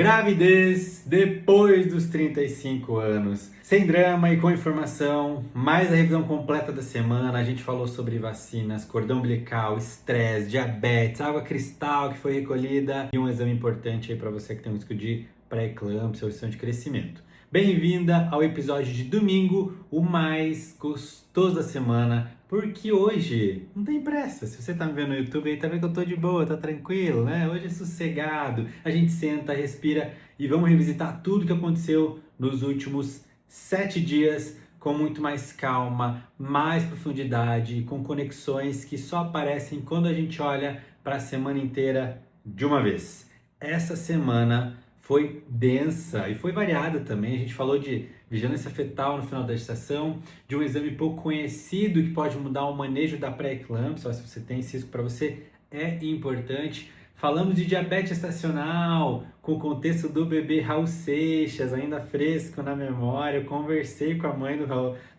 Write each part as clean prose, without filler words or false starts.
Gravidez depois dos 35 anos. Sem drama e com informação, mais a revisão completa da semana. A gente falou sobre vacinas, cordão umbilical, estresse, diabetes, água cristal que foi recolhida e um exame importante aí para você que tem um risco de pré-eclâmpsia ou restrição de crescimento. Bem-vinda ao episódio de domingo, o mais gostoso da semana, porque hoje não tem pressa. Se você tá me vendo no YouTube aí, tá vendo que eu tô de boa, tá tranquilo, né? Hoje é sossegado, a gente senta, respira e vamos revisitar tudo que aconteceu nos últimos 7 dias com muito mais calma, mais profundidade, com conexões que só aparecem quando a gente olha para a semana inteira de uma vez. Essa semana foi densa e foi variada também. A gente falou de vigilância fetal no final da gestação, de um exame pouco conhecido que pode mudar o manejo da pré-eclâmpsia, se você tem esse risco para você, é importante. Falamos de diabetes gestacional, com o contexto do bebê Raul Seixas, ainda fresco na memória. Eu conversei com a mãe do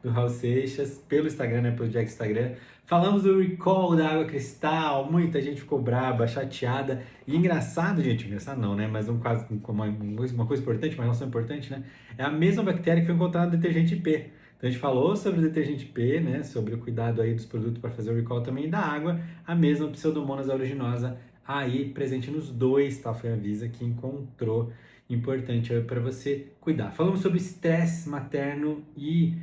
Raul Seixas pelo Instagram, né, pelo direct Instagram. Falamos do recall da água cristal, muita gente ficou braba, chateada. E engraçado, gente, engraçado não, né? Mas uma coisa importante, uma relação importante, né? É a mesma bactéria que foi encontrada no detergente P. Então a gente falou sobre o detergente P, né? Sobre o cuidado aí dos produtos para fazer o recall também da água. A mesma Pseudomonas aeruginosa aí presente nos dois, tá? Foi a Visa que encontrou, importante para você cuidar. Falamos sobre estresse materno e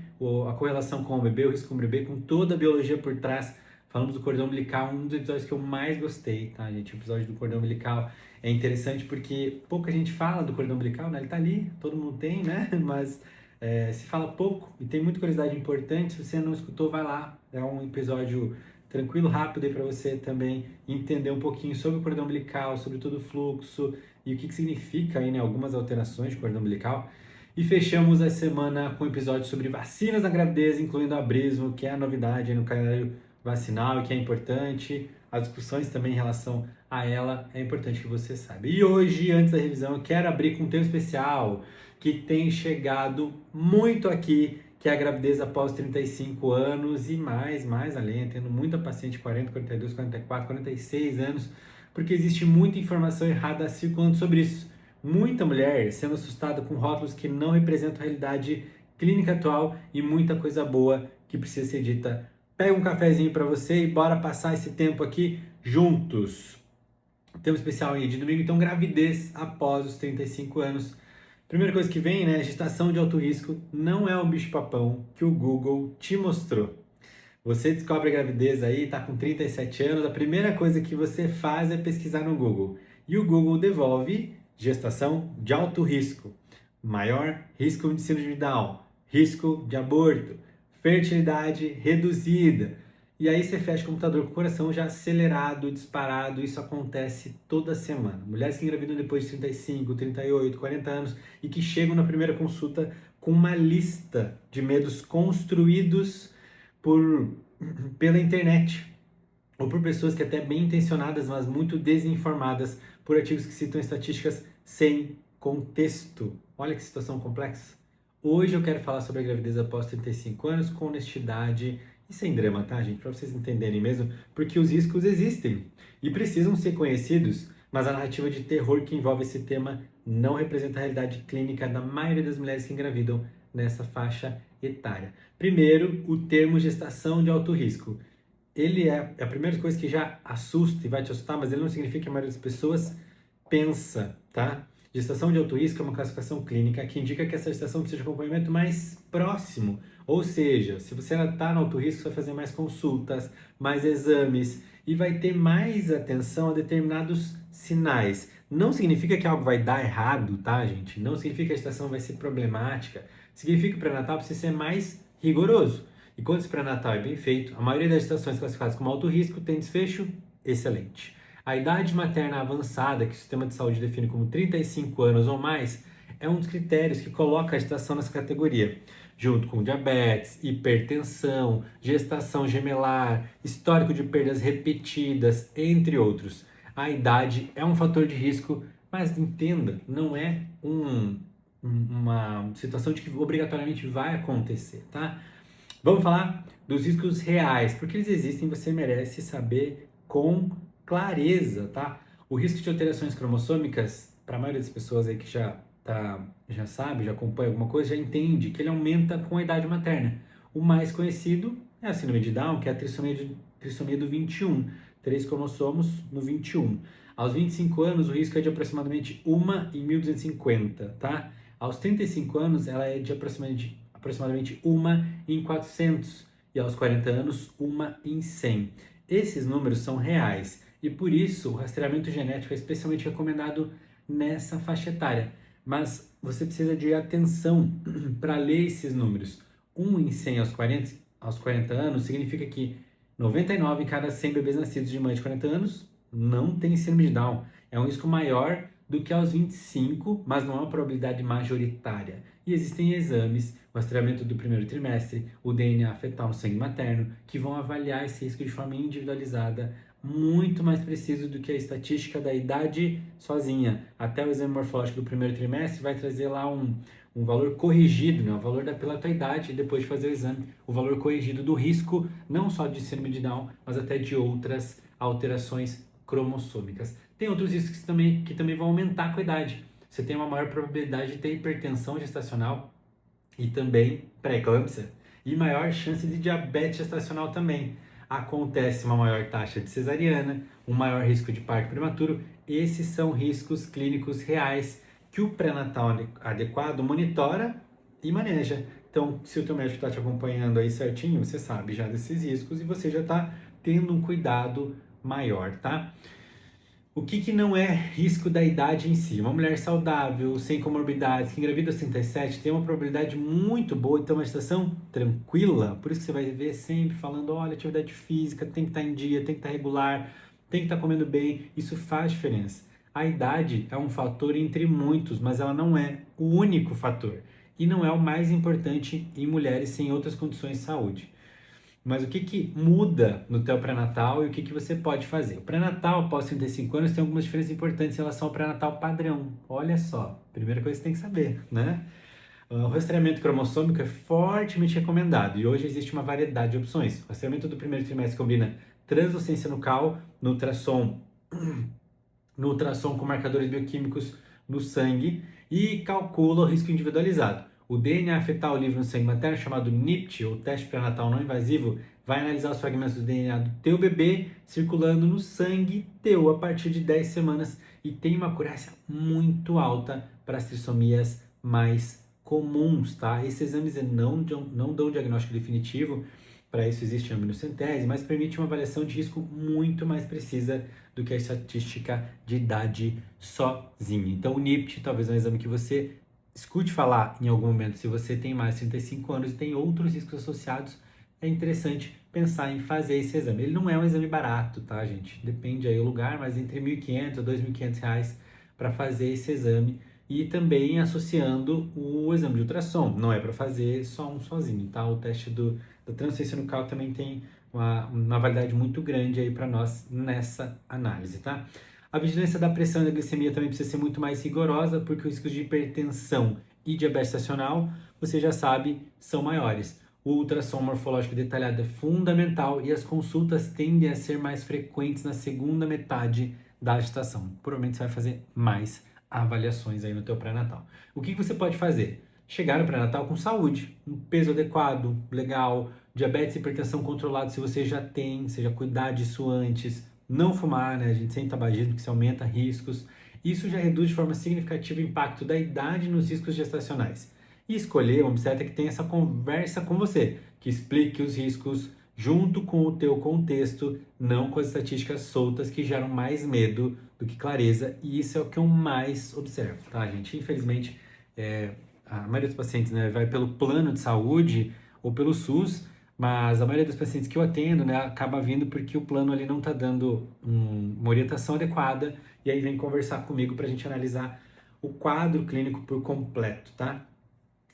a correlação com o bebê, o risco com o bebê, com toda a biologia por trás. Falamos do cordão umbilical, um dos episódios que eu mais gostei, tá, gente? O episódio do cordão umbilical é interessante porque pouca gente fala do cordão umbilical, né? Ele tá ali, todo mundo tem, né? Mas se fala pouco e tem muita curiosidade importante. Se você não escutou, vai lá. É um episódio tranquilo, rápido aí para você também entender um pouquinho sobre o cordão umbilical, sobre todo o fluxo e o que significa aí, né, algumas alterações de cordão umbilical. E fechamos a semana com um episódio sobre vacinas na gravidez, incluindo a Brismo, que é a novidade aí no calendário vacinal e que é importante. As discussões também em relação a ela é importante que você saiba. E hoje, antes da revisão, eu quero abrir com um tema especial que tem chegado muito aqui, que é a gravidez após 35 anos e mais além, tendo muita paciente 40, 42, 44, 46 anos, porque existe muita informação errada circulando sobre isso. Muita mulher sendo assustada com rótulos que não representam a realidade clínica atual e muita coisa boa que precisa ser dita. Pega um cafezinho para você e bora passar esse tempo aqui juntos. Tema especial aí de domingo, então, gravidez após os 35 anos. Primeira coisa que vem, né? Gestação de alto risco não é um bicho-papão que o Google te mostrou. Você descobre a gravidez aí, tá com 37 anos, a primeira coisa que você faz é pesquisar no Google. E o Google devolve gestação de alto risco, maior risco de síndrome de Down, risco de aborto, fertilidade reduzida. E aí você fecha o computador com o coração já acelerado, disparado. Isso acontece toda semana. Mulheres que engravidam depois de 35, 38, 40 anos e que chegam na primeira consulta com uma lista de medos construídos pela internet ou por pessoas que até bem intencionadas, mas muito desinformadas por artigos que citam estatísticas sem contexto. Olha que situação complexa. Hoje eu quero falar sobre a gravidez após 35 anos com honestidade e sem drama, tá, gente? Para vocês entenderem mesmo, porque os riscos existem e precisam ser conhecidos, mas a narrativa de terror que envolve esse tema não representa a realidade clínica da maioria das mulheres que engravidam nessa faixa etária. Primeiro, o termo gestação de alto risco. Ele é a primeira coisa que já assusta e vai te assustar, mas ele não significa que a maioria das pessoas pensa, tá? Gestação de alto risco é uma classificação clínica que indica que essa gestação precisa de acompanhamento mais próximo. Ou seja, se você está no alto risco, você vai fazer mais consultas, mais exames e vai ter mais atenção a determinados sinais. Não significa que algo vai dar errado, tá, gente? Não significa que a gestação vai ser problemática. Significa que o pré-natal precisa ser mais rigoroso. E quando esse pré-natal é bem feito, a maioria das gestações classificadas como alto risco tem desfecho excelente. A idade materna avançada, que o sistema de saúde define como 35 anos ou mais, é um dos critérios que coloca a gestação nessa categoria, junto com diabetes, hipertensão, gestação gemelar, histórico de perdas repetidas, entre outros. A idade é um fator de risco, mas entenda, não é uma situação de que obrigatoriamente vai acontecer, tá? Vamos falar dos riscos reais, porque eles existem, você merece saber com clareza, tá? O risco de alterações cromossômicas para a maioria das pessoas aí que já sabe, já acompanha alguma coisa, já entende que ele aumenta com a idade materna. O mais conhecido é a síndrome de Down, que é a trissomia do 21, 3 cromossomos no 21. Aos 25 anos, o risco é de aproximadamente 1 em 1.250, tá? Aos 35 anos, ela é de aproximadamente 1 em 400. E aos 40 anos, 1 em 100. Esses números são reais e por isso o rastreamento genético é especialmente recomendado nessa faixa etária. Mas você precisa de atenção para ler esses números. 1 em 100 aos 40 anos significa que 99 em cada 100 bebês nascidos de mãe de 40 anos não tem síndrome de Down. É um risco maior do que aos 25, mas não é uma probabilidade majoritária. E existem exames, o rastreamento do primeiro trimestre, o DNA fetal no sangue materno, que vão avaliar esse risco de forma individualizada, muito mais preciso do que a estatística da idade sozinha. Até o exame morfológico do primeiro trimestre vai trazer lá um valor corrigido, né? O valor pela tua idade, e depois de fazer o exame, o valor corrigido do risco, não só de síndrome de Down, mas até de outras alterações cromossômicas. Tem outros riscos que também vão aumentar com a idade. Você tem uma maior probabilidade de ter hipertensão gestacional e também pré-eclâmpsia, e maior chance de diabetes gestacional também. Acontece uma maior taxa de cesariana, um maior risco de parto prematuro. Esses são riscos clínicos reais que o pré-natal adequado monitora e maneja. Então, se o teu médico está te acompanhando aí certinho, você sabe já desses riscos e você já está tendo um cuidado maior, tá? O que não é risco da idade em si? Uma mulher saudável, sem comorbidades, que engravida aos 37, tem uma probabilidade muito boa de ter uma gestação tranquila. Por isso que você vai ver sempre falando, olha, atividade física, tem que estar em dia, tem que estar regular, tem que estar comendo bem. Isso faz diferença. A idade é um fator entre muitos, mas ela não é o único fator. E não é o mais importante em mulheres sem outras condições de saúde. Mas o que muda no teu pré-natal e o que você pode fazer? O pré-natal após 35 anos tem algumas diferenças importantes em relação ao pré-natal padrão. Olha só, primeira coisa que você tem que saber, né? O rastreamento cromossômico é fortemente recomendado e hoje existe uma variedade de opções. O rastreamento do primeiro trimestre combina translucência nucal no ultrassom com marcadores bioquímicos no sangue e calcula o risco individualizado. O DNA fetal livre no sangue materno, chamado NIPT, ou teste pré-natal não invasivo, vai analisar os fragmentos do DNA do teu bebê circulando no sangue teu a partir de 10 semanas e tem uma acurácia muito alta para as trissomias mais comuns, tá? Esses exames não dão um diagnóstico definitivo, para isso existe a aminocentese, mas permite uma avaliação de risco muito mais precisa do que a estatística de idade sozinha. Então o NIPT talvez é um exame que você escute falar em algum momento. Se você tem mais de 35 anos e tem outros riscos associados, é interessante pensar em fazer esse exame. Ele não é um exame barato, tá, gente? Depende aí do lugar, mas entre R$ 1.500 a R$ 2.500 para fazer esse exame. E também associando o exame de ultrassom. Não é para fazer só um sozinho, tá? O teste da transferência nucal também tem uma validade muito grande aí para nós nessa análise, tá? A vigilância da pressão e da glicemia também precisa ser muito mais rigorosa, porque os riscos de hipertensão e diabetes estacional, você já sabe, são maiores. O ultrassom morfológico detalhado é fundamental e as consultas tendem a ser mais frequentes na segunda metade da gestação. Provavelmente você vai fazer mais avaliações aí no teu pré-natal. O que você pode fazer? Chegar no pré-natal com saúde, um peso adequado, legal, diabetes e hipertensão controlado se você já tem, seja cuidar disso antes, não fumar, né? A gente sem tabagismo, que se aumenta riscos. Isso já reduz de forma significativa o impacto da idade nos riscos gestacionais. E escolher uma obstetra que tenha essa conversa com você, que explique os riscos junto com o teu contexto, não com as estatísticas soltas que geram mais medo do que clareza. E isso é o que eu mais observo, tá, gente? Infelizmente, a maioria dos pacientes, né, vai pelo plano de saúde ou pelo SUS, mas a maioria dos pacientes que eu atendo, né, acaba vindo porque o plano ali não está dando uma orientação adequada e aí vem conversar comigo para a gente analisar o quadro clínico por completo, tá?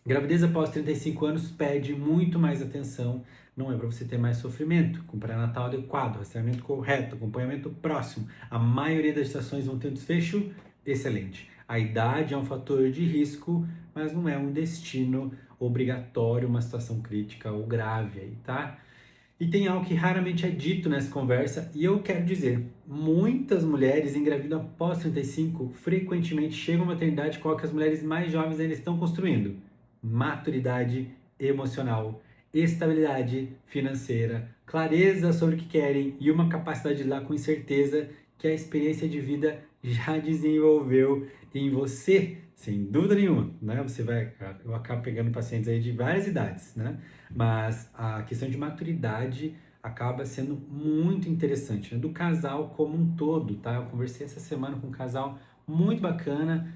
Gravidez após 35 anos pede muito mais atenção, não é para você ter mais sofrimento, com pré-natal adequado, rastreamento correto, acompanhamento próximo. A maioria das gestações vão ter um desfecho excelente. A idade é um fator de risco, mas não é um destino obrigatório, uma situação crítica ou grave aí, tá? E tem algo que raramente é dito nessa conversa, e eu quero dizer, muitas mulheres engravidam após 35 frequentemente chegam à maternidade com o que as mulheres mais jovens ainda estão construindo: maturidade emocional, estabilidade financeira, clareza sobre o que querem e uma capacidade de lidar com incerteza que a experiência de vida já desenvolveu em você, sem dúvida nenhuma, né? Eu acabo pegando pacientes aí de várias idades, né? Mas a questão de maturidade acaba sendo muito interessante, né? Do casal como um todo, tá? Eu conversei essa semana com um casal muito bacana,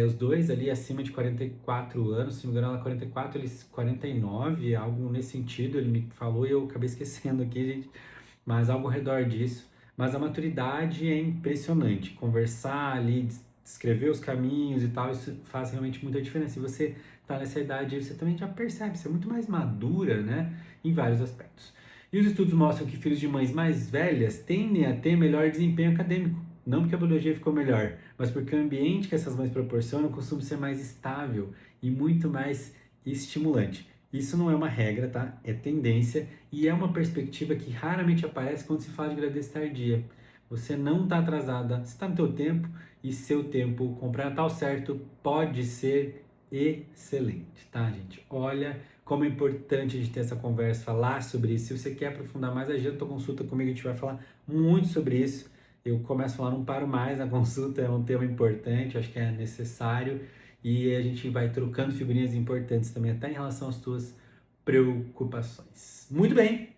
os dois ali acima de 44 anos, se não me engano ela 44, eles 49, algo nesse sentido, ele me falou e eu acabei esquecendo aqui, gente, mas algo ao redor disso. Mas a maturidade é impressionante, conversar ali, descrever os caminhos e tal, isso faz realmente muita diferença. E você tá nessa idade, você também já percebe, você é muito mais madura, né, em vários aspectos. E os estudos mostram que filhos de mães mais velhas tendem a ter melhor desempenho acadêmico. Não porque a biologia ficou melhor, mas porque o ambiente que essas mães proporcionam costuma ser mais estável e muito mais estimulante. Isso não é uma regra, tá? É tendência e é uma perspectiva que raramente aparece quando se fala de gravidez tardia. Você não está atrasada, você está no teu tempo e seu tempo com pré-natal certo pode ser excelente, tá, gente? Olha como é importante a gente ter essa conversa, falar sobre isso. Se você quer aprofundar mais, agenda tua consulta comigo, a gente vai falar muito sobre isso. Eu começo a falar, não paro mais na consulta, é um tema importante, acho que é necessário e a gente vai trocando figurinhas importantes também, até em relação às tuas preocupações. Muito bem!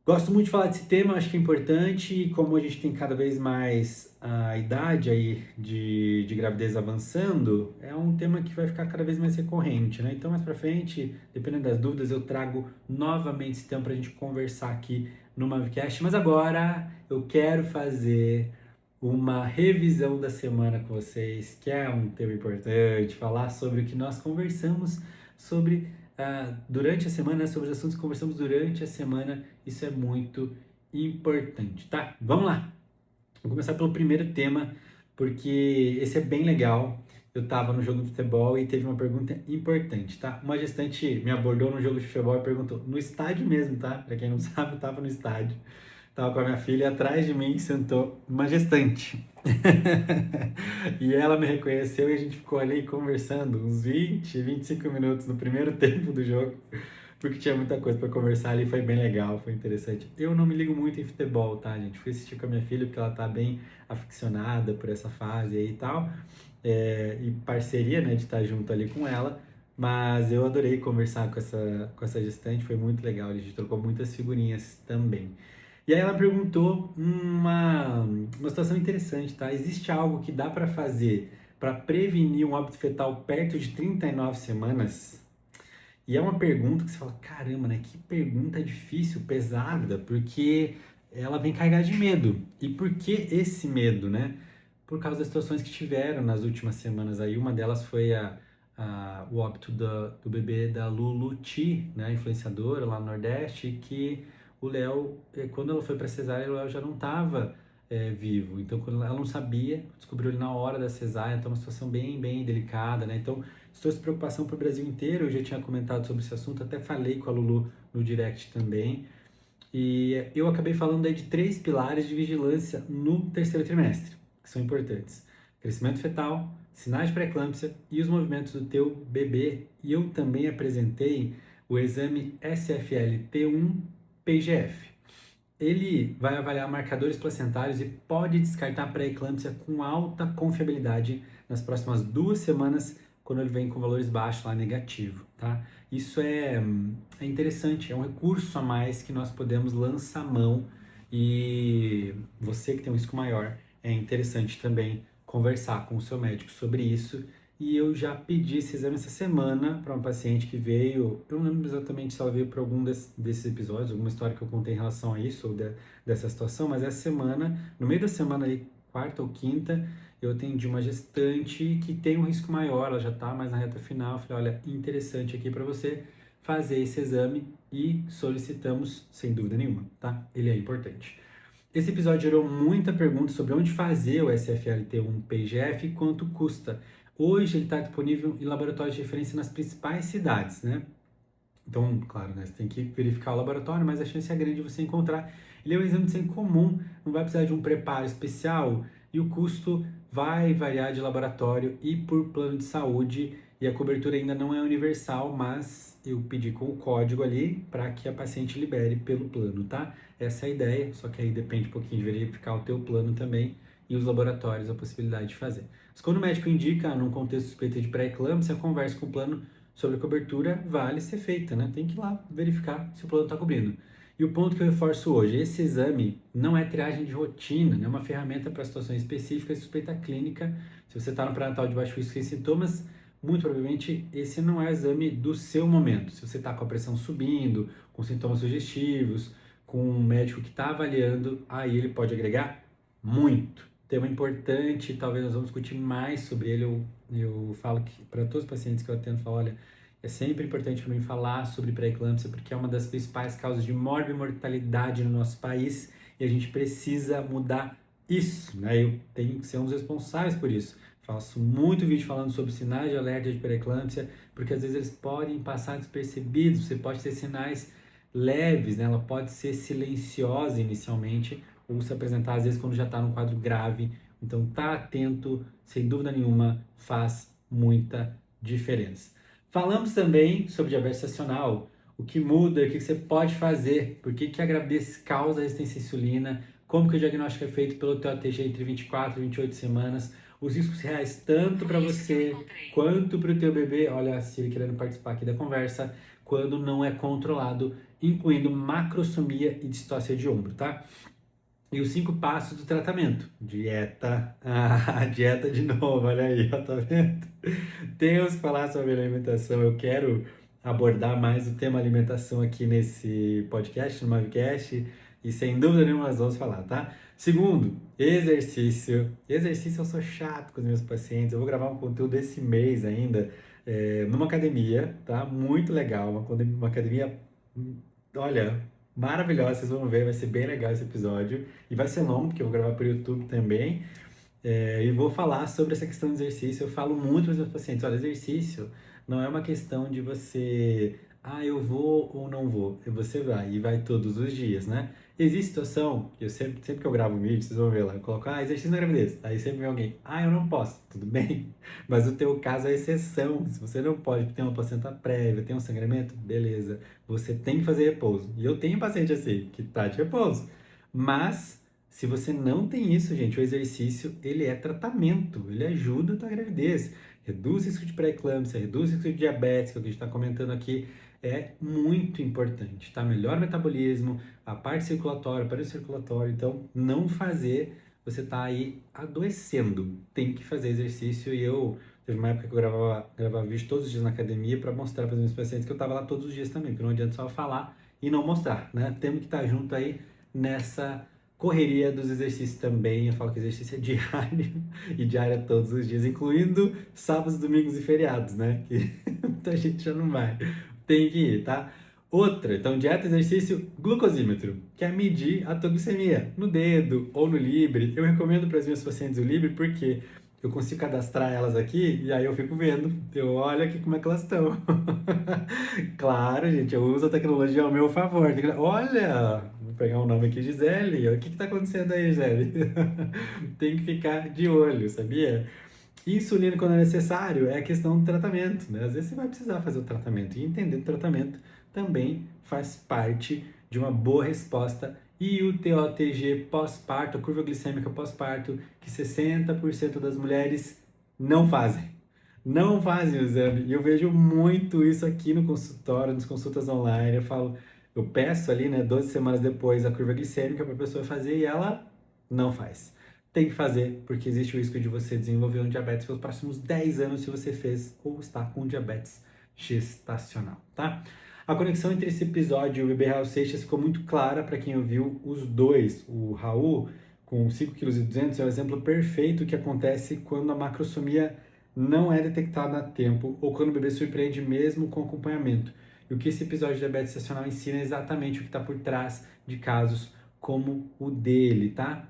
Gosto muito de falar desse tema, acho que é importante e como a gente tem cada vez mais a idade aí de gravidez avançando, é um tema que vai ficar cada vez mais recorrente, né? Então, mais pra frente, dependendo das dúvidas, eu trago novamente esse tema pra gente conversar aqui no Mavcast. Mas agora eu quero fazer uma revisão da semana com vocês, que é um tema importante, falar sobre o que nós conversamos sobre durante a semana, né, sobre os assuntos que conversamos durante a semana. Isso é muito importante, tá? Vamos lá! Vou começar pelo primeiro tema, porque esse é bem legal. Eu tava no jogo de futebol e teve uma pergunta importante, tá? Uma gestante me abordou no jogo de futebol e perguntou, no estádio mesmo, tá? Pra quem não sabe, eu tava no estádio. Tava com a minha filha e atrás de mim sentou uma gestante. E ela me reconheceu e a gente ficou ali conversando uns 25 minutos no primeiro tempo do jogo, porque tinha muita coisa para conversar ali, foi bem legal, foi interessante. Eu não me ligo muito em futebol, tá, gente? Fui assistir com a minha filha porque ela tá bem aficionada por essa fase aí e tal, e parceria, né, de estar junto ali com ela. Mas eu adorei conversar com essa gestante, foi muito legal, a gente trocou muitas figurinhas também. E aí ela perguntou uma situação interessante, tá? Existe algo que dá para fazer para prevenir um óbito fetal perto de 39 semanas? E é uma pergunta que você fala, caramba, né? Que pergunta difícil, pesada, porque ela vem carregada de medo. E por que esse medo, né? Por causa das situações que tiveram nas últimas semanas aí. Uma delas foi o óbito do bebê da Lulu Ti, né? Influenciadora lá no Nordeste, que o Léo, quando ela foi para cesárea, o Léo já não estava vivo. Então, quando ela não sabia, descobriu ele na hora da cesárea. Então, uma situação bem, bem delicada, né? Então, isso trouxe preocupação para o Brasil inteiro. Eu já tinha comentado sobre esse assunto, até falei com a Lulu no direct também. E eu acabei falando aí de 3 pilares de vigilância no terceiro trimestre, que são importantes. Crescimento fetal, sinais de pré-eclâmpsia e os movimentos do teu bebê. E eu também apresentei o exame SFLT1-PGF. Ele vai avaliar marcadores placentários e pode descartar pré-eclâmpsia com alta confiabilidade nas próximas 2 semanas, quando ele vem com valores baixos lá, negativo, tá? Isso é interessante, é um recurso a mais que nós podemos lançar mão e você que tem um risco maior, é interessante também conversar com o seu médico sobre isso. E eu já pedi esse exame essa semana para uma paciente que veio, eu não lembro exatamente se ela veio para algum desses episódios, alguma história que eu contei em relação a isso, ou dessa situação, mas essa semana, no meio da semana ali, quarta ou quinta, eu atendi uma gestante que tem um risco maior, ela já está mais na reta final. Eu falei, olha, interessante aqui para você fazer esse exame e solicitamos, sem dúvida nenhuma, tá? Ele é importante. Esse episódio gerou muita pergunta sobre onde fazer o SFLT1-PGF e quanto custa. Hoje ele está disponível em laboratórios de referência nas principais cidades, né? Então, claro, né, você tem que verificar o laboratório, mas a chance é grande de você encontrar. Ele é um exame de sangue comum, não vai precisar de um preparo especial e o custo vai variar de laboratório e por plano de saúde. E a cobertura ainda não é universal, mas eu pedi com o código ali para que a paciente libere pelo plano, tá? Essa é a ideia, só que aí depende um pouquinho de verificar o teu plano também e os laboratórios, a possibilidade de fazer. Mas quando o médico indica, num contexto suspeito de pré-eclâmpsia, conversa com o plano sobre a cobertura vale ser feita, né? Tem que ir lá verificar se o plano está cobrindo. E o ponto que eu reforço hoje, esse exame não é triagem de rotina, né? É uma ferramenta para situações específicas de suspeita clínica. Se você está no pré-natal de baixo risco sem sintomas, muito provavelmente esse não é o exame do seu momento. Se você está com a pressão subindo, com sintomas sugestivos, com um médico que está avaliando, aí ele pode agregar muito. Tema importante, talvez nós vamos discutir mais sobre ele. Eu falo que para todos os pacientes que eu atendo, falo, olha, é sempre importante para mim falar sobre pré-eclâmpsia, porque é uma das principais causas de morbimortalidade no nosso país e a gente precisa mudar isso, né? Eu tenho que ser um dos responsáveis por isso. Faço muito vídeo falando sobre sinais de alerta de pré-eclâmpsia, porque às vezes eles podem passar despercebidos, você pode ter sinais leves, né? Ela pode ser silenciosa inicialmente, ou se apresentar às vezes quando já está num quadro grave. Então, tá atento, sem dúvida nenhuma, faz muita diferença. Falamos também sobre diabetes gestacional, o que muda, o que você pode fazer, por que a gravidez causa resistência à insulina, como que o diagnóstico é feito pelo TOTG entre 24 e 28 semanas, os riscos reais tanto para você quanto para o teu bebê, olha a Siri querendo participar aqui da conversa, quando não é controlado, incluindo macrosomia e distócia de ombro, tá? E os 5 passos do tratamento. Dieta. Ah, dieta de novo, olha aí, ó, tá vendo? Temos que falar sobre alimentação. Eu quero abordar mais o tema alimentação aqui nesse podcast, no Mavcast, e sem dúvida nenhuma nós vamos falar, tá? Segundo, exercício. Exercício eu sou chato com os meus pacientes. Eu vou gravar um conteúdo esse mês ainda, numa academia, tá? Muito legal, uma academia, olha, maravilhosa, vocês vão ver, vai ser bem legal esse episódio. E vai ser longo, porque eu vou gravar para o YouTube também. E vou falar sobre essa questão do exercício. Eu falo muito para os meus pacientes: olha, exercício não é uma questão de você, eu vou ou não vou. Você vai, e vai todos os dias, né? Existe situação, eu sempre que eu gravo um vídeo, vocês vão ver lá, eu coloco, exercício na gravidez. Aí sempre vem alguém, eu não posso. Tudo bem, mas o teu caso é exceção. Se você não pode, tem uma placenta prévia, tem um sangramento, beleza. Você tem que fazer repouso. E eu tenho paciente assim, que tá de repouso. Mas se você não tem isso, gente, o exercício, ele é tratamento, ele ajuda a tua gravidez, reduz o risco de pré-eclâmpsia, reduz o risco de diabetes, que é o que a gente está comentando aqui, é muito importante, tá? Melhora o metabolismo, a parte circulatória, para o circulatório, então não fazer, você tá aí adoecendo, tem que fazer exercício. E teve uma época que eu gravava vídeo todos os dias na academia para mostrar para os meus pacientes que eu estava lá todos os dias também, porque não adianta só falar e não mostrar, né? Temos que estar junto aí nessa correria dos exercícios também. Eu falo que exercício é diário e diário é todos os dias, incluindo sábados, domingos e feriados, né? Que muita gente já não vai. Tem que ir, tá? Outra, então, dieta, exercício, glucosímetro, que é medir a tua glicemia no dedo ou no Libre. Eu recomendo para as minhas pacientes o Libre porque eu consigo cadastrar elas aqui e aí eu fico vendo. Eu olho aqui como é que elas estão. Claro, gente, eu uso a tecnologia ao meu favor. Olha, vou pegar o nome aqui, Gisele. O que está acontecendo aí, Gisele? Tem que ficar de olho, sabia? Insulina, quando é necessário, é a questão do tratamento, né? Às vezes você vai precisar fazer o tratamento, e entender o tratamento também faz parte de uma boa resposta. E o TOTG pós-parto, a curva glicêmica pós-parto, que 60% das mulheres não fazem. Não fazem o exame. E eu vejo muito isso aqui no consultório, nas consultas online. Eu peço ali, né, 12 semanas depois, a curva glicêmica para a pessoa fazer e ela não faz. Tem que fazer, porque existe o risco de você desenvolver um diabetes pelos próximos 10 anos se você fez ou está com diabetes gestacional, tá? A conexão entre esse episódio e o bebê Raul Seixas ficou muito clara para quem ouviu os dois. O Raul, com 5,2 kg, é o exemplo perfeito que acontece quando a macrosomia não é detectada a tempo ou quando o bebê surpreende mesmo com acompanhamento. E o que esse episódio de diabetes gestacional ensina é exatamente o que está por trás de casos como o dele, tá?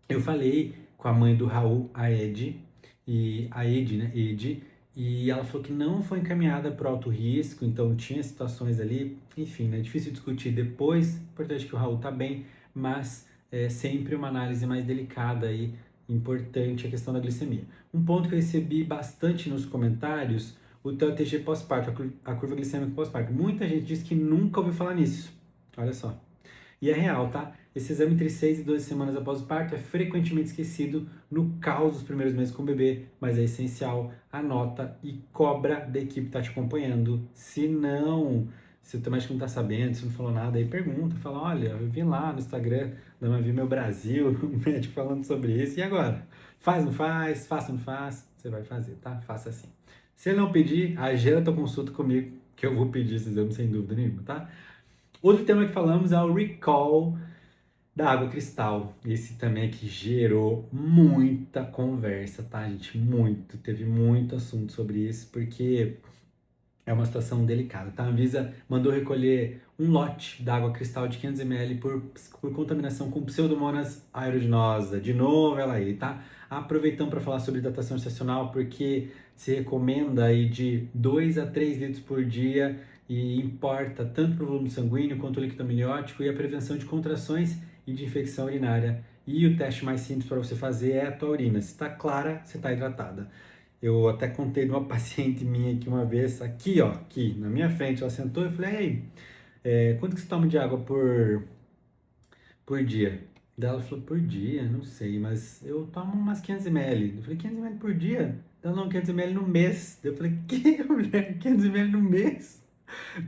Eu falei com a mãe do Raul, a Ed, né, Ed, E ela falou que não foi encaminhada para alto risco, então tinha situações ali, enfim, né? Difícil discutir depois. Importante que o Raul tá bem, mas é sempre uma análise mais delicada aí, importante a questão da glicemia. Um ponto que eu recebi bastante nos comentários, o TOTG pós-parto, a curva glicêmica pós-parto. Muita gente diz que nunca ouviu falar nisso. Olha só. E é real, tá? Esse exame entre 6 e 12 semanas após o parto é frequentemente esquecido no caos dos primeiros meses com o bebê, mas é essencial, anota e cobra da equipe que tá te acompanhando. Se não, se o teu médico não tá sabendo, se não falou nada, aí pergunta, fala, olha, eu vi lá no Instagram da Mavi Meu Brasil, o médico falando sobre isso, e agora? Faz, não faz? Faça, não faz? Você vai fazer, tá? Faça assim. Se ele não pedir, agenda tua consulta comigo, que eu vou pedir esse exame sem dúvida nenhuma, tá? Outro tema que falamos é o recall da água cristal. Esse também aqui gerou muita conversa, tá, gente? Muito. Teve muito assunto sobre isso, porque é uma situação delicada, tá? A Anvisa mandou recolher um lote da água cristal de 500 ml por contaminação com Pseudomonas aeruginosa. De novo ela aí, tá? Aproveitando para falar sobre hidratação estacional, porque se recomenda aí de 2 a 3 litros por dia e importa tanto para o volume sanguíneo quanto o líquido amniótico e a prevenção de contrações e de infecção urinária. E o teste mais simples para você fazer é a tua urina. Se está clara, você está hidratada. Eu até contei de uma paciente minha aqui uma vez, aqui ó, aqui na minha frente, ela sentou e eu falei, ei, quanto que você toma de água por dia? Daí ela falou, por dia? Não sei, mas eu tomo umas 500 ml. Eu falei, 500 ml por dia? Ela, não, 500 ml no mês. Daí eu falei, que mulher, 500 ml no mês?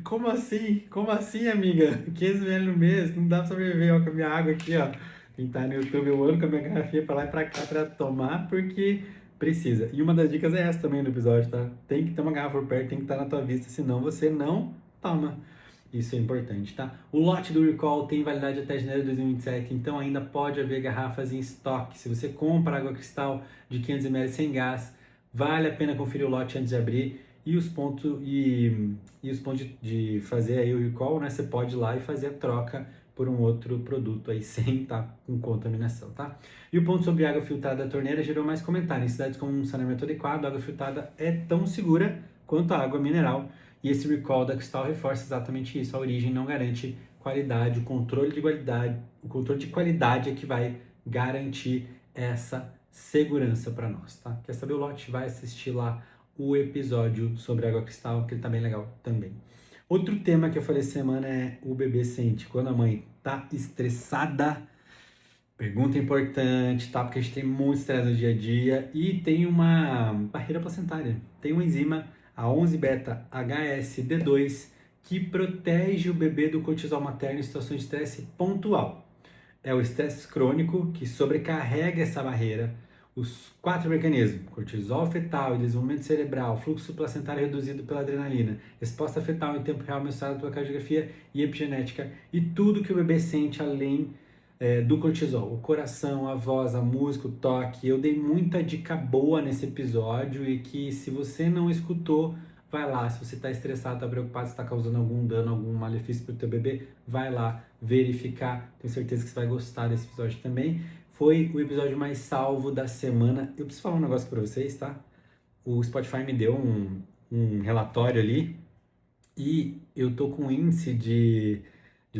Como assim? Como assim, amiga? 500 ml no mês? Não dá pra sobreviver, ó, com a minha água aqui, ó. Quem tá no YouTube, eu ando com a minha garrafinha pra lá e pra cá pra tomar, porque precisa. E uma das dicas é essa também no episódio, tá? Tem que ter uma garrafa por perto, tem que estar na tua vista, senão você não toma. Isso é importante, tá? O lote do Recall tem validade até janeiro de 2027, então ainda pode haver garrafas em estoque. Se você compra água cristal de 500 ml sem gás, vale a pena conferir o lote antes de abrir. E os pontos, os pontos de fazer aí o recall, né? Você pode ir lá e fazer a troca por um outro produto aí sem estar com contaminação, tá? E o ponto sobre água filtrada da torneira gerou mais comentários. Em cidades com um saneamento adequado, a água filtrada é tão segura quanto a água mineral. E esse recall da Cristal reforça exatamente isso. A origem não garante qualidade, o controle de qualidade é que vai garantir essa segurança para nós, tá? Quer saber o lote? Vai assistir lá o episódio sobre água cristal, que ele tá bem legal também. Outro tema que eu falei essa semana é o bebê sente quando a mãe tá estressada. Pergunta importante, tá? Porque a gente tem muito estresse no dia a dia e tem uma barreira placentária. Tem uma enzima, a 11-beta-HSD2, que protege o bebê do cortisol materno em situações de estresse pontual. É o estresse crônico que sobrecarrega essa barreira. Os 4 mecanismos: cortisol fetal e desenvolvimento cerebral, fluxo placentário reduzido pela adrenalina, resposta fetal em tempo real mensurada pela cardiografia e epigenética, e tudo que o bebê sente além do cortisol, o coração, a voz, a música, o toque. Eu dei muita dica boa nesse episódio e que se você não escutou, vai lá. Se você está estressado, está preocupado, está causando algum dano, algum malefício para o teu bebê, vai lá verificar. Tenho certeza que você vai gostar desse episódio também. Foi o episódio mais salvo da semana. Eu preciso falar um negócio para vocês, tá? O Spotify me deu um relatório ali e eu tô com um índice de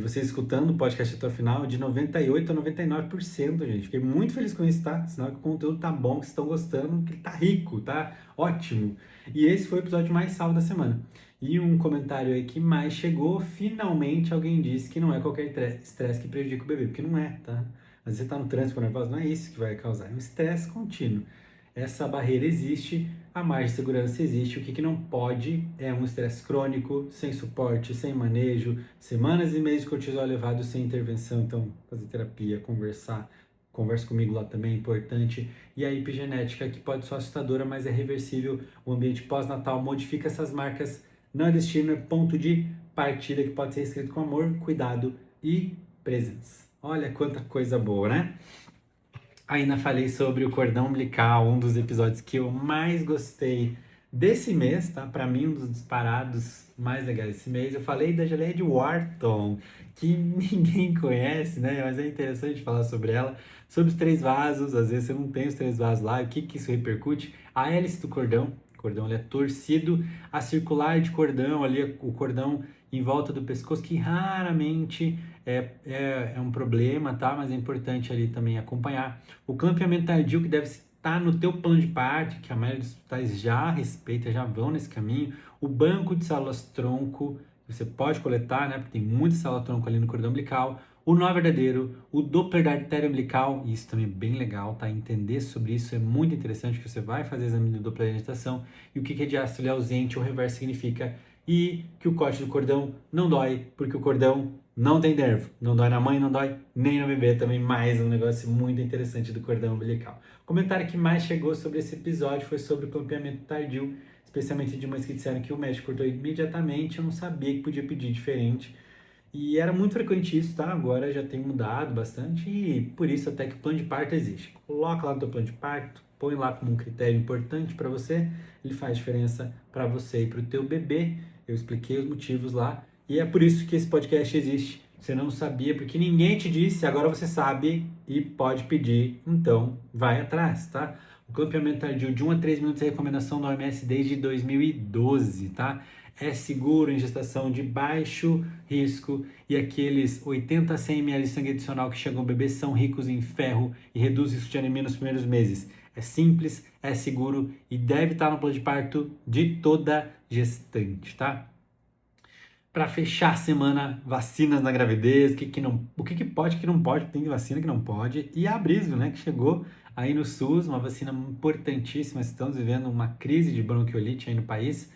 vocês escutando o podcast até o final de 98% a 99%, gente. Fiquei muito feliz com isso, tá? Sinal que o conteúdo tá bom, que vocês estão gostando, que tá rico, tá? Ótimo! E esse foi o episódio mais salvo da semana. E um comentário aí que mais chegou, finalmente alguém disse que não é qualquer estresse que prejudica o bebê, porque não é, tá? Às vezes você tá no trânsito nervoso, não é isso que vai causar, é um estresse contínuo. Essa barreira existe, a margem de segurança existe, o que não pode é um estresse crônico, sem suporte, sem manejo, semanas e meses de cortisol elevado sem intervenção. Então, fazer terapia, conversa comigo lá também é importante. E a epigenética, que pode ser assustadora, mas é reversível. O ambiente pós-natal modifica essas marcas, não é destino, é ponto de partida que pode ser escrito com amor, cuidado e presença. Olha quanta coisa boa, né? Ainda falei sobre o cordão umbilical, um dos episódios que eu mais gostei desse mês, tá? Pra mim, um dos disparados mais legais desse mês. Eu falei da geleia de Wharton, que ninguém conhece, né? Mas é interessante falar sobre ela. Sobre os 3 vasos, às vezes você não tem os 3 vasos lá, o que isso repercute? A hélice do cordão, O cordão ele é torcido, a circular de cordão, ali o cordão em volta do pescoço, que raramente é um problema, tá? Mas é importante ali também acompanhar. O clampeamento tardio, que deve estar no teu plano de parto, que a maioria dos hospitais já respeita, já vão nesse caminho. O banco de células-tronco, você pode coletar, né? Porque tem muita célula-tronco ali no cordão umbilical. O nó verdadeiro, o Doppler da artéria umbilical, e isso também é bem legal, tá? Entender sobre isso é muito interessante, que você vai fazer exame de Doppler de agitação, e o que é diástole ausente ou reverso significa, e que o corte do cordão não dói, porque o cordão não tem nervo. Não dói na mãe, não dói nem no bebê, também mais um negócio muito interessante do cordão umbilical. O comentário que mais chegou sobre esse episódio foi sobre o clampeamento tardio, especialmente de mães que disseram que o médico cortou imediatamente, eu não sabia que podia pedir diferente. E era muito frequente isso, tá? Agora já tem mudado bastante e por isso até que o plano de parto existe. Coloca lá no teu plano de parto, põe lá como um critério importante para você, ele faz diferença para você e para o teu bebê. Eu expliquei os motivos lá e é por isso que esse podcast existe. Você não sabia porque ninguém te disse, agora você sabe e pode pedir, então vai atrás, tá? O clampeamento tardio de 1 a 3 minutos é recomendação da OMS desde 2012, tá? É seguro em gestação de baixo risco e aqueles 80 a 100 ml de sangue adicional que chegam ao bebê são ricos em ferro e reduz o risco de anemia nos primeiros meses. É simples, é seguro e deve estar no plano de parto de toda gestante, tá? Para fechar a semana, vacinas na gravidez, o que pode, o que não pode, tem vacina que não pode, e a Abrismo, né, que chegou aí no SUS, uma vacina importantíssima, estamos vivendo uma crise de bronquiolite aí no país,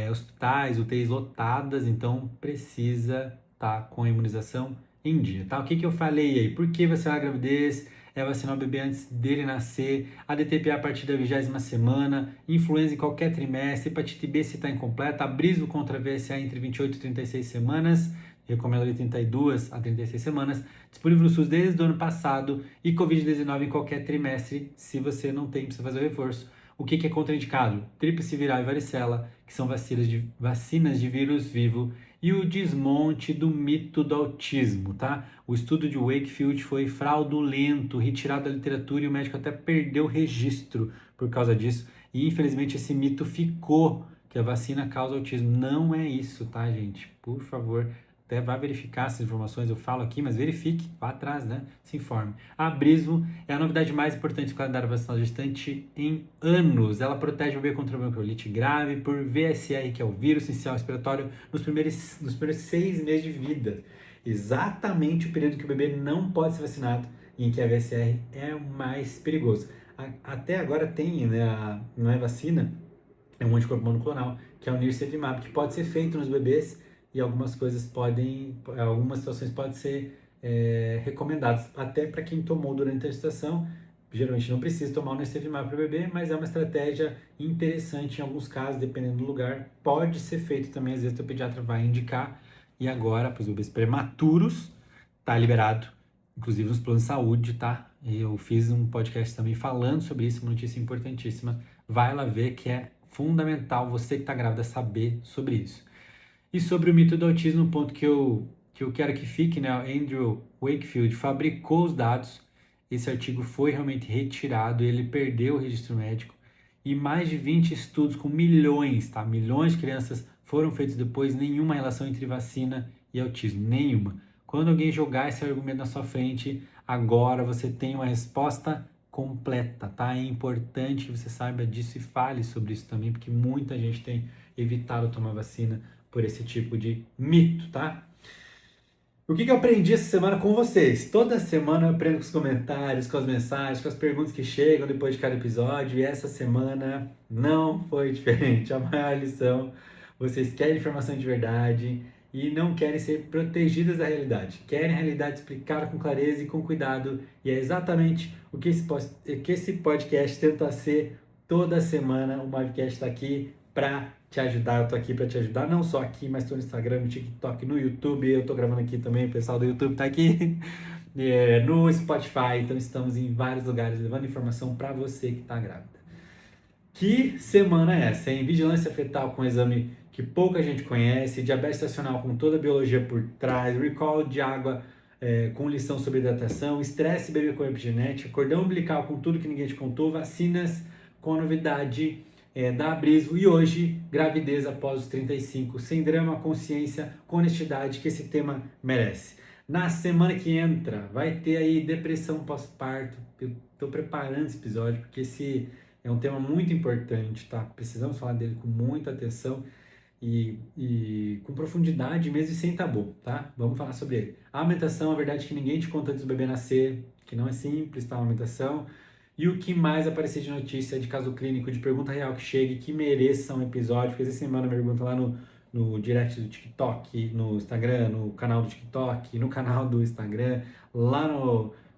hospitais, UTIs lotadas, então precisa estar com a imunização em dia, tá? O que eu falei aí? Por que vacinar a gravidez? É vacinar o bebê antes dele nascer, a DTPA a partir da 20ª semana, influenza em qualquer trimestre, hepatite B se está incompleta, Abrismo contra a VSA entre 28 e 36 semanas, recomendo ali 32 a 36 semanas, disponível no SUS desde o ano passado, e Covid-19 em qualquer trimestre, se você não tem, precisa fazer o reforço. O que é contraindicado? Tríplice viral e varicela, que são vacinas de vírus vivo, e o desmonte do mito do autismo, tá? O estudo de Wakefield foi fraudulento, retirado da literatura e o médico até perdeu o registro por causa disso. E infelizmente esse mito ficou, que a vacina causa autismo. Não é isso, tá, gente? Por favor, até vá verificar essas informações, eu falo aqui, mas verifique, vá atrás, né? Se informe. A Abrismo é a novidade mais importante do calendário vacinal gestante em anos. Ela protege o bebê contra a bronquiolite grave por VSR, que é o vírus essencial respiratório, nos primeiros 6 meses de vida. Exatamente o período que o bebê não pode ser vacinado e em que a VSR é o mais perigoso. Até agora tem, né, não é vacina, é um anticorpo monoclonal, que é o nirsevimab, que pode ser feito nos bebês e algumas situações podem ser recomendadas, até para quem tomou durante a gestação. Geralmente não precisa tomar o nirsevimab para o bebê, mas é uma estratégia interessante em alguns casos, dependendo do lugar. Pode ser feito também, às vezes o pediatra vai indicar. E agora, para os bebês prematuros, tá liberado, inclusive nos planos de saúde, tá? Eu fiz um podcast também falando sobre isso, uma notícia importantíssima. Vai lá ver que é fundamental você que está grávida saber sobre isso. E sobre o mito do autismo, um ponto que eu quero que fique, né? O Andrew Wakefield fabricou os dados, esse artigo foi realmente retirado, ele perdeu o registro médico, e mais de 20 estudos com milhões, tá? Milhões de crianças foram feitos depois, nenhuma relação entre vacina e autismo, nenhuma. Quando alguém jogar esse argumento na sua frente, agora você tem uma resposta completa, tá? É importante que você saiba disso e fale sobre isso também, porque muita gente tem evitado tomar vacina por esse tipo de mito, tá? O que eu aprendi essa semana com vocês? Toda semana eu aprendo com os comentários, com as mensagens, com as perguntas que chegam depois de cada episódio, e essa semana não foi diferente. A maior lição, vocês querem informação de verdade e não querem ser protegidas da realidade. Querem a realidade explicada com clareza e com cuidado, e é exatamente o que esse podcast tenta ser toda semana. O Mavcast está aqui para te ajudar, eu tô aqui para te ajudar, não só aqui, mas tô no Instagram, no TikTok, no YouTube, eu tô gravando aqui também, o pessoal do YouTube tá aqui, no Spotify, então estamos em vários lugares levando informação para você que tá grávida. Que semana é essa, hein? Vigilância fetal com exame que pouca gente conhece, diabetes estacional com toda a biologia por trás, recall de água com lição sobre hidratação, estresse bebê com epigenética, cordão umbilical com tudo que ninguém te contou, vacinas com a novidade da Abrismo. E hoje, gravidez após os 35, sem drama, consciência, com honestidade, que esse tema merece. Na semana que entra, vai ter aí depressão pós-parto. Eu tô preparando esse episódio, porque esse é um tema muito importante, tá? Precisamos falar dele com muita atenção e com profundidade mesmo e sem tabu, tá? Vamos falar sobre ele. A amamentação, a verdade é que ninguém te conta antes do bebê nascer, que não é simples, tá? A amamentação. E o que mais aparecer de notícia, de caso clínico, de pergunta real que chegue, que mereça um episódio, porque essa semana me pergunta lá no direct do TikTok, no Instagram, no canal do TikTok, no canal do Instagram, lá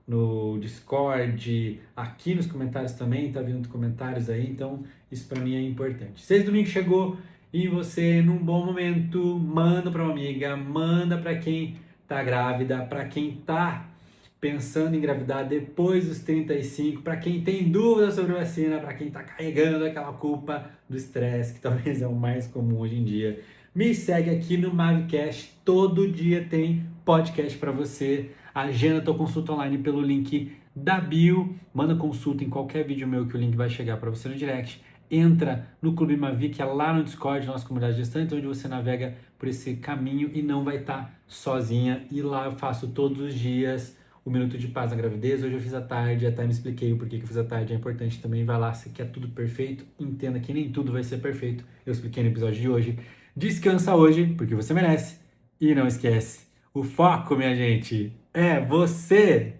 no Discord, aqui nos comentários também, tá vindo comentários aí, então isso pra mim é importante. 6 de domingo chegou e você, num bom momento, manda pra uma amiga, manda pra quem tá grávida, pra quem tá pensando em engravidar depois dos 35, para quem tem dúvidas sobre vacina, para quem está carregando aquela culpa do estresse, que talvez é o mais comum hoje em dia. Me segue aqui no Mavcast, todo dia tem podcast para você. Agenda tua consulta online pelo link da bio, manda consulta em qualquer vídeo meu que o link vai chegar para você no direct. Entra no Clube Mavi, que é lá no Discord, nossa comunidade gestante, onde você navega por esse caminho e não vai estar sozinha. E lá eu faço todos os dias o Minuto de Paz na Gravidez. Hoje eu fiz à tarde, até me expliquei o porquê que eu fiz à tarde, é importante também. Vai lá, se quer tudo perfeito, entenda que nem tudo vai ser perfeito. Eu expliquei no episódio de hoje. Descansa hoje, porque você merece. E não esquece, o foco, minha gente, é você!